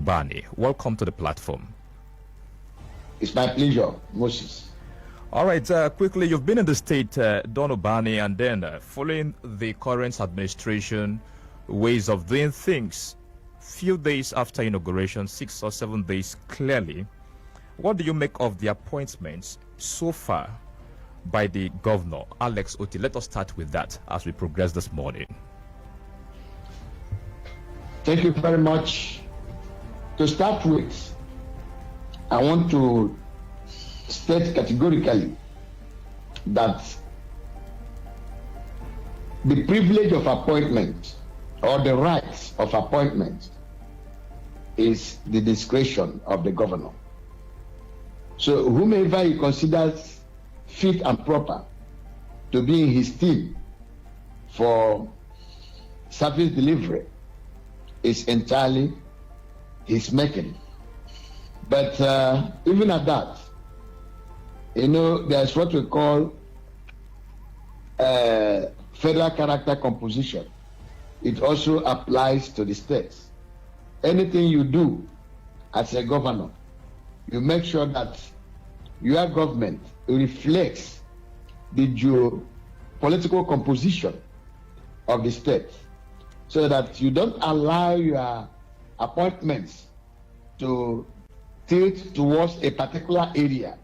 Ubani. Welcome to the platform. It's my pleasure, Moses. All right, quickly, you've been in the state, Don Ubani, and then following the current administration ways of doing things, few days after inauguration, 6 or 7 days clearly, what do you make of the appointments so far by the governor, Alex Otti? Let us start with that as we progress this morning. Thank you very much. To start with, I want to state categorically that the privilege of appointment or the rights of appointment is the discretion of the governor. So whomever he considers fit and proper to be in his team for service delivery is entirely his making. But even at that, there's what we call federal character composition. It also applies to the states. Anything you do as a governor, you make sure that your government reflects the geopolitical composition of the state, so that you don't allow your appointments to tilt towards a particular area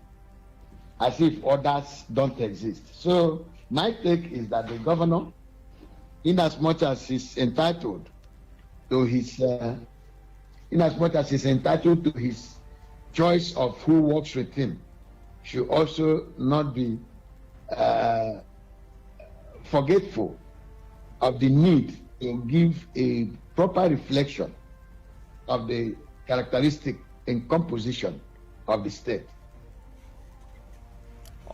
as if others don't exist. So my take is that the governor, in as much as he's entitled to his choice of who works with him, should also not be forgetful of the need to give a proper reflection of the characteristic and composition of the state.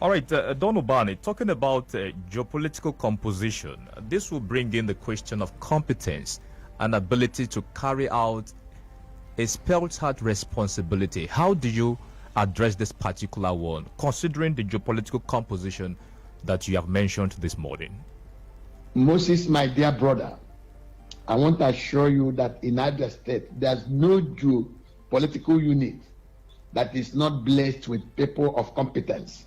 All right, Don Ubani, talking about geopolitical composition, this will bring in the question of competence and ability to carry out a spelled-out responsibility. How do you address this particular one, considering the geopolitical composition that you have mentioned this morning? Moses, my dear brother, I want to assure you that in Abia State, there's no geopolitical unit that is not blessed with people of competence.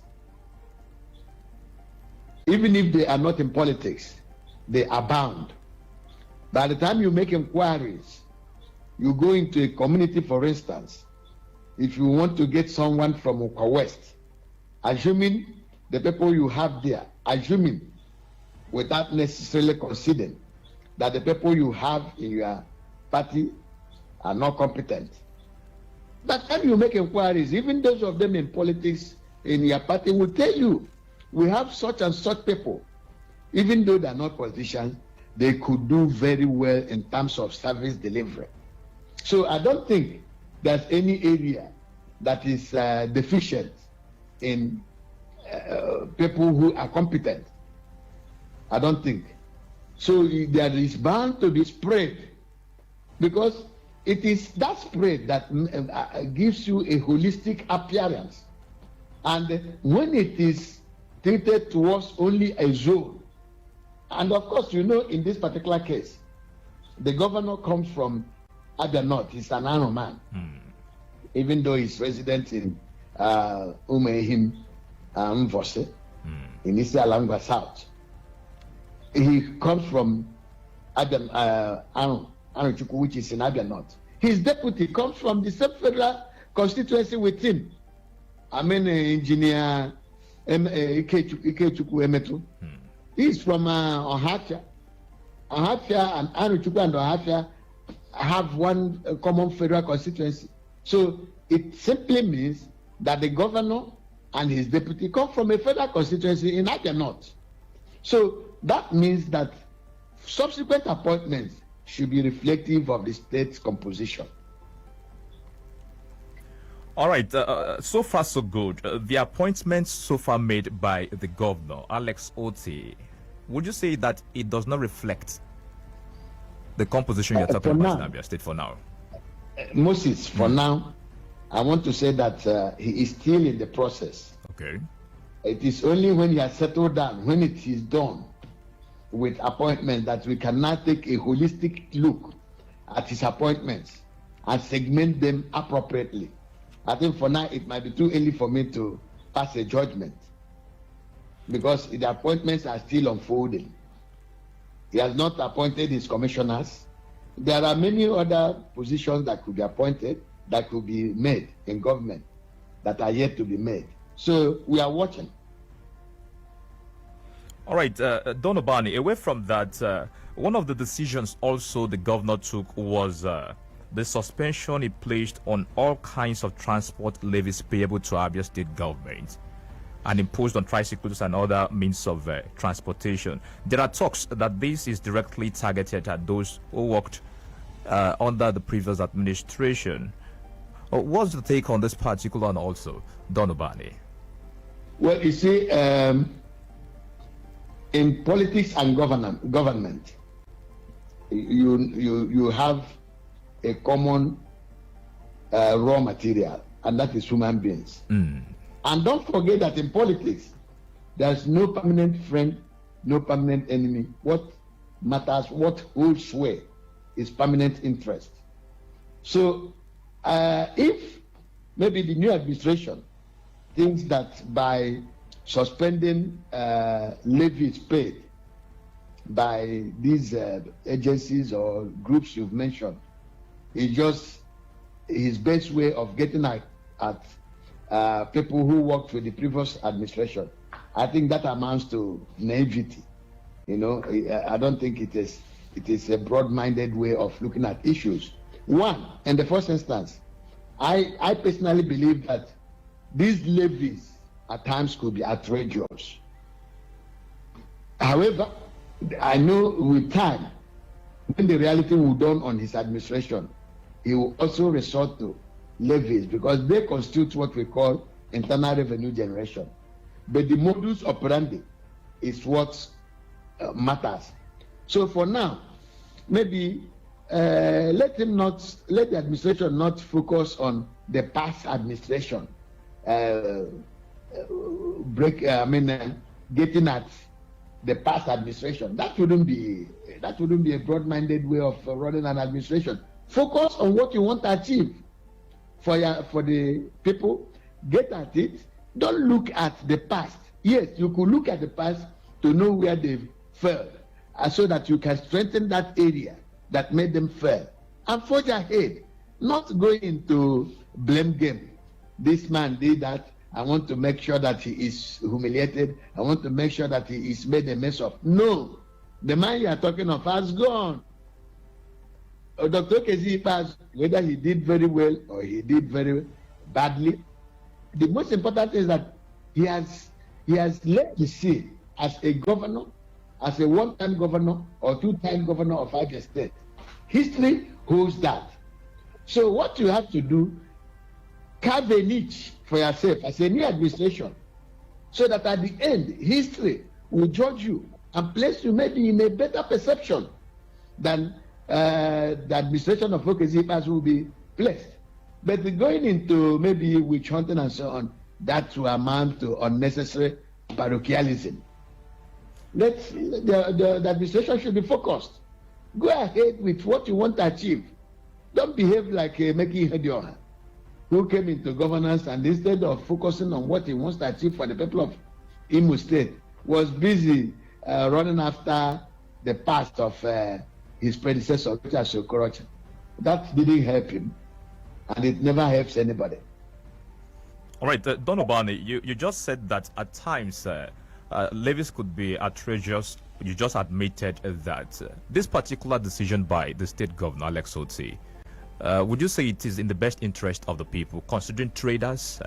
Even if they are not in politics, they abound. By the time you make inquiries, you go into a community, for instance, if you want to get someone from Uka West, assuming the people you have there, assuming without necessarily considering that the people you have in your party are not competent. But when you make inquiries, even those of them in politics in your party will tell you, we have such and such people. Even though they are not politicians, they could do very well in terms of service delivery. So I don't think there's any area that is deficient in people who are competent. I don't think. So there is bound to be spread, because it is that spread that gives you a holistic appearance. And when it is treated towards only a zone, and of course, in this particular case, the governor comes from Abia North. He's an Ano man, even though he's resident in Umehim Mvose, in Isi Alangwa South. He comes from Ano Chukwu, which is in Abia North. His deputy comes from the same federal constituency with him. Engineer Ikechukwu Emetu. He's from Ohafia. Ohafia and Ano Chukwu and Ohafia have one common federal constituency. So it simply means that the governor and his deputy come from a federal constituency in Abia North. So that means that subsequent appointments should be reflective of the state's composition. All right, so far so good. The appointments so far made by the governor, Alex Otti, would you say that it does not reflect the composition you're talking about in Abia State for now? Moses, for now, I want to say that he is still in the process. Okay. It is only when he has settled down, when it is done with appointment, that we can now take a holistic look at his appointments and segment them appropriately. I think for now it might be too early for me to pass a judgment because the appointments are still unfolding. He has not appointed his commissioners. There are many other positions that could be appointed, that could be made in government, that are yet to be made. So we are watching. All right, Don Ubani, away from that, one of the decisions also the governor took was the suspension he placed on all kinds of transport levies payable to Abia State government and imposed on tricycles and other means of transportation. There are talks that this is directly targeted at those who worked under the previous administration. What's the take on this particular one also, Don Ubani? Well, you see, in politics and government, you have a common raw material, and that is human beings. And don't forget that in politics, there's no permanent friend, no permanent enemy. What matters, what holds sway, is permanent interest. So if maybe the new administration thinks that by suspending levies paid by these agencies or groups you've mentioned is just his best way of getting at people who worked with the previous administration, I think that amounts to naivety. You know, I don't think it is a broad-minded way of looking at issues. One, in the first instance, I personally believe that these levies at times could be outrageous. However, I know with time, when the reality will dawn on his administration, he will also resort to levies because they constitute what we call internal revenue generation. But the modus operandi is what matters. So for now, maybe let the administration not focus on the past administration. Getting at the past administration. That wouldn't be a broad-minded way of running an administration. Focus on what you want to achieve for the people. Get at it. Don't look at the past. Yes, you could look at the past to know where they failed, so that you can strengthen that area that made them fail and forge ahead. Not going into blame game. This man did that. I want to make sure that he is humiliated. I want to make sure that he is made a mess of. No, the man you are talking of has gone. Dr. Kezi passed, whether he did very well or he did very badly. The most important is that he has led the sea as a governor, as a one-time governor or two-time governor of Abia State. History holds that. So what you have to do, carve a niche for yourself as a new administration, so that at the end, history will judge you and place you maybe in a better perception than the administration of Okezipas will be placed. But going into maybe witch hunting and so on, that will amount to unnecessary parochialism. The administration should be focused. Go ahead with what you want to achieve. Don't behave like Meki Hedioha, who came into governance and instead of focusing on what he wants to achieve for the people of Imo State, was busy running after the past of his predecessor, Peter Okorocha. That didn't help him, and it never helps anybody. All right, Don Ubani, you just said that at times levies could be outrageous. You just admitted that. This particular decision by the state governor, Alex Otti, would you say it is in the best interest of the people, considering traders,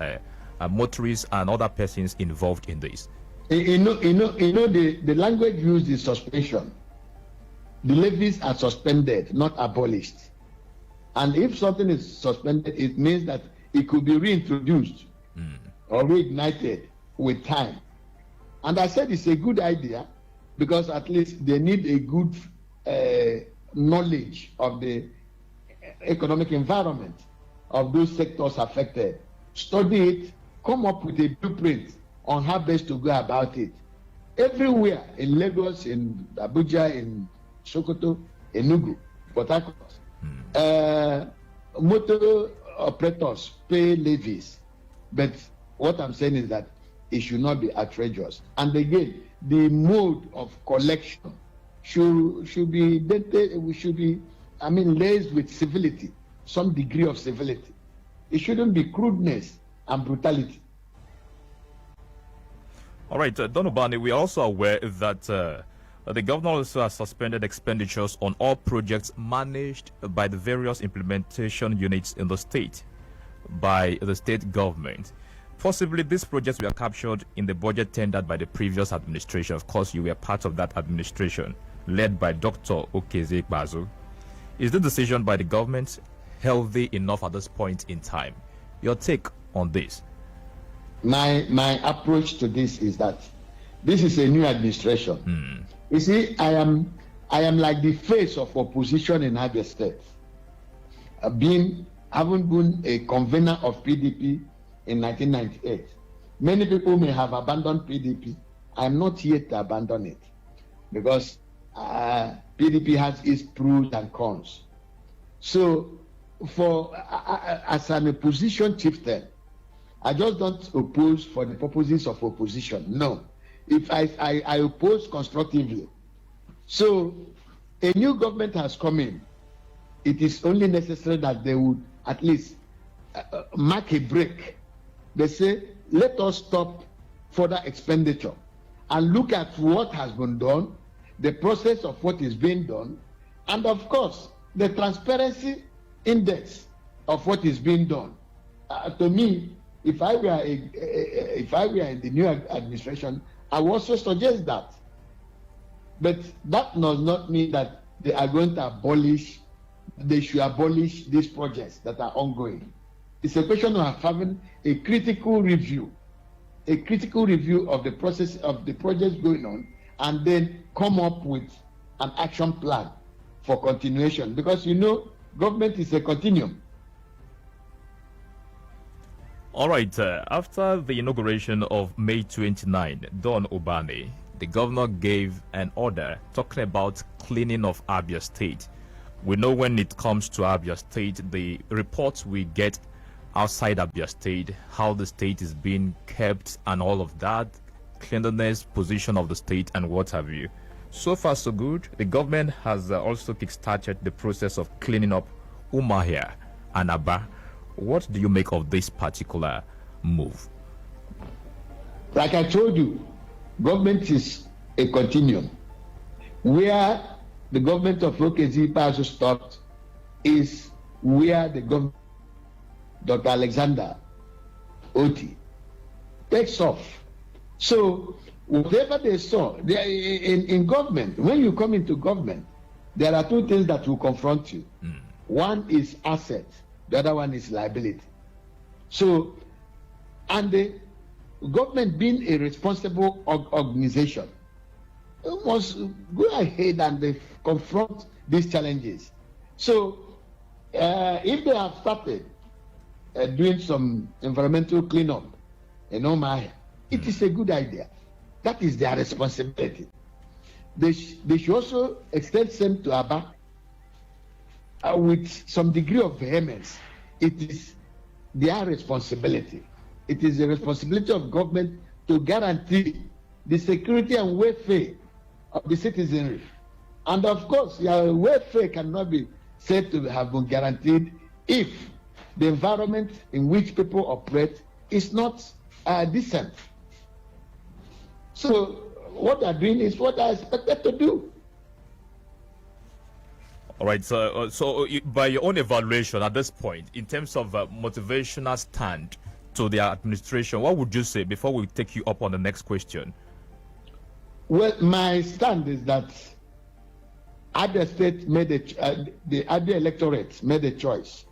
motorists, and other persons involved in this? You know, the language used is suspension. The levies are suspended, not abolished. And if something is suspended, it means that it could be reintroduced or reignited with time. And I said it's a good idea because at least they need a good knowledge of the economic environment of those sectors affected. Study it, come up with a blueprint on how best to go about it. Everywhere in Lagos, in Abuja, in Sokoto, Enugu, Port Harcourt, motor operators pay levies, but what I'm saying is that it should not be outrageous. And again, the mode of collection should be laced with civility, some degree of civility. It shouldn't be crudeness and brutality. All right, Don Ubani, we are also aware that the governor also has suspended expenditures on all projects managed by the various implementation units in the state by the state government. Possibly these projects were captured in the budget tendered by the previous administration. Of course, you were part of that administration, led by Dr. Okeze Bazu. Is the decision by the government healthy enough at this point in time? Your take on this? My approach to this is that this is a new administration. You see, I am like the face of opposition in Abia State. Having been a convener of PDP in 1998. Many people may have abandoned PDP. I'm not yet to abandon it because PDP has its pros and cons. So, as an opposition chieftain, I just don't oppose for the purposes of opposition. No. If I oppose constructively. So, a new government has come in. It is only necessary that they would at least mark a break. They say, let us stop further expenditure and look at what has been done, the process of what is being done, and of course, the transparency index of what is being done. To me, if I were in the new administration, I would also suggest that. But that does not mean that they are going to they should abolish these projects that are ongoing. It's a question of having a critical review of the process of the projects going on, and then come up with an action plan for continuation. Because government is a continuum. All right, after the inauguration of May 29, Don Ubani, the governor gave an order talking about cleaning of Abia State. We know when it comes to Abia State, the reports we get outside Abia State, how the state is being kept and all of that, cleanliness, position of the state and what have you. So far so good. The government has also kickstarted the process of cleaning up Umuahia and Aba. What do you make of this particular move? Like I told you, government is a continuum. Where the government of Okezi Bazu stopped is where the government, Dr. Alexander Otti, takes off. So whatever they saw, in government, when you come into government, there are two things that will confront you. One is asset, the other one is liability. So, and the government being a responsible organization, must go ahead and they confront these challenges. So, if they have started doing some environmental cleanup in Umuahia, it is a good idea. That is their responsibility. They should also extend same to Aba with some degree of vehemence. It is their responsibility. It is the responsibility of government to guarantee the security and welfare of the citizenry. And of course, your welfare cannot be said to have been guaranteed if the environment in which people operate is not decent. So what they're doing is what I expected to do. All right, so by your own evaluation at this point, in terms of motivational stand to the administration, what would you say before we take you up on the next question? Well, my stand is that Abia State the Abia electorate made a choice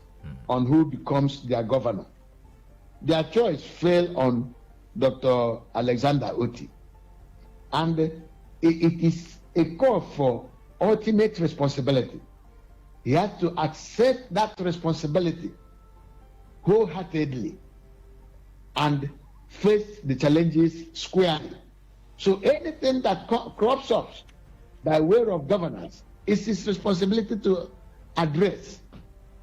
on who becomes their governor. Their choice fell on Dr. Alexander Otti. And it is a call for ultimate responsibility. He has to accept that responsibility wholeheartedly and face the challenges squarely. So anything that crops up by way of governance is his responsibility to address.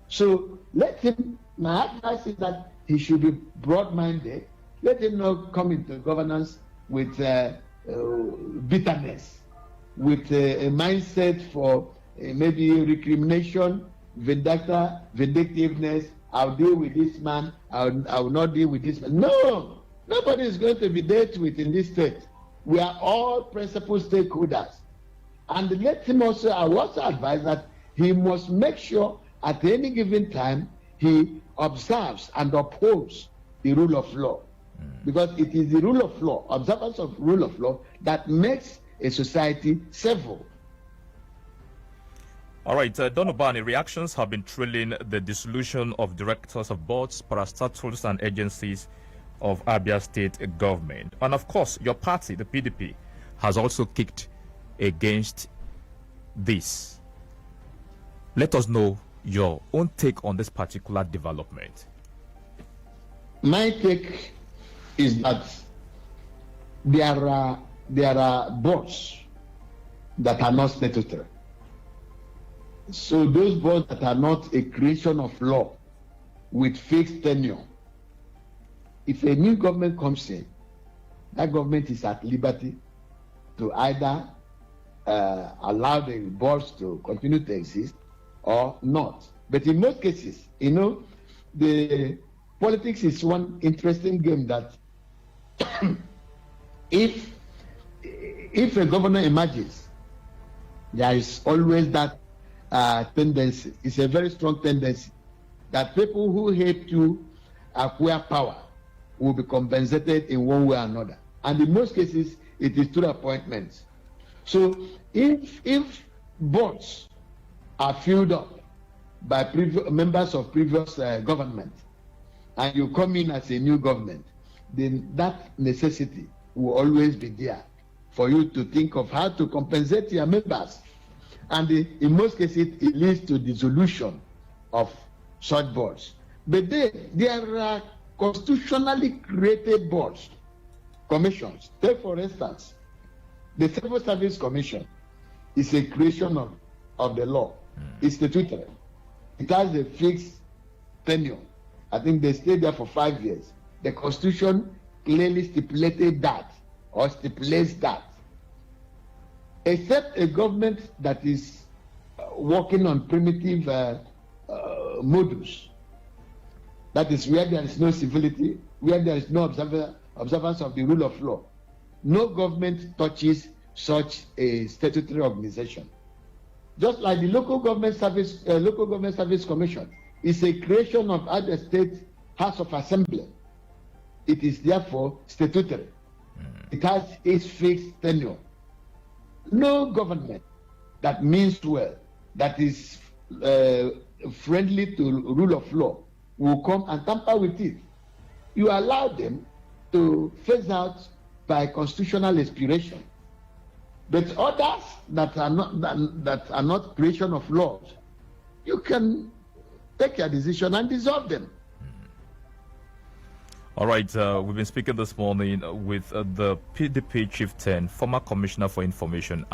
So let him, my advice is that he should be broad-minded. Let him not come into governance with bitterness, with a mindset for maybe recrimination, vindictiveness. I'll deal with this man, I will not deal with this man. No, nobody is going to be dealt with in this state. We are all principal stakeholders. And let him also, I will also advise that he must make sure at any given time he observes and upholds the rule of law. Because it is the rule of law, observance of rule of law, that makes a society civil. All right, Don Ubani, reactions have been trailing the dissolution of directors of boards, parastatals, and agencies of Abia State government. And of course, your party, the PDP, has also kicked against this. Let us know your own take on this particular development. My take is that there are boards that are not statutory. So those boards that are not a creation of law with fixed tenure, if a new government comes in, that government is at liberty to either allow the boards to continue to exist or not. But in most cases, you know, the politics is one interesting game that if a governor emerges, there is always that tendency. It's a very strong tendency that people who hate to acquire power will be compensated in one way or another. And in most cases, it is through appointments. So if boards are filled up by members of previous government, and you come in as a new government, then that necessity will always be there for you to think of how to compensate your members. And in most cases, it leads to dissolution of such boards. But there are constitutionally created boards, commissions. Take, for instance, the Civil Service Commission is a creation of the law. It's statutory. It has a fixed tenure. I think they stayed there for 5 years. The Constitution clearly stipulated that, or stipulates that. Except a government that is working on primitive modus, that is where there is no civility, where there is no observance of the rule of law. No government touches such a statutory organization. Just like the Local Government Service Commission is a creation of Abia State House of Assembly. It is therefore statutory. It has its fixed tenure. No government that means well, that is friendly to rule of law, will come and tamper with it. You allow them to phase out by constitutional expiration. But others that are not creation of laws, you can take your decision and dissolve them. All right, we've been speaking this morning with the PDP chieftain, former Commissioner for Information,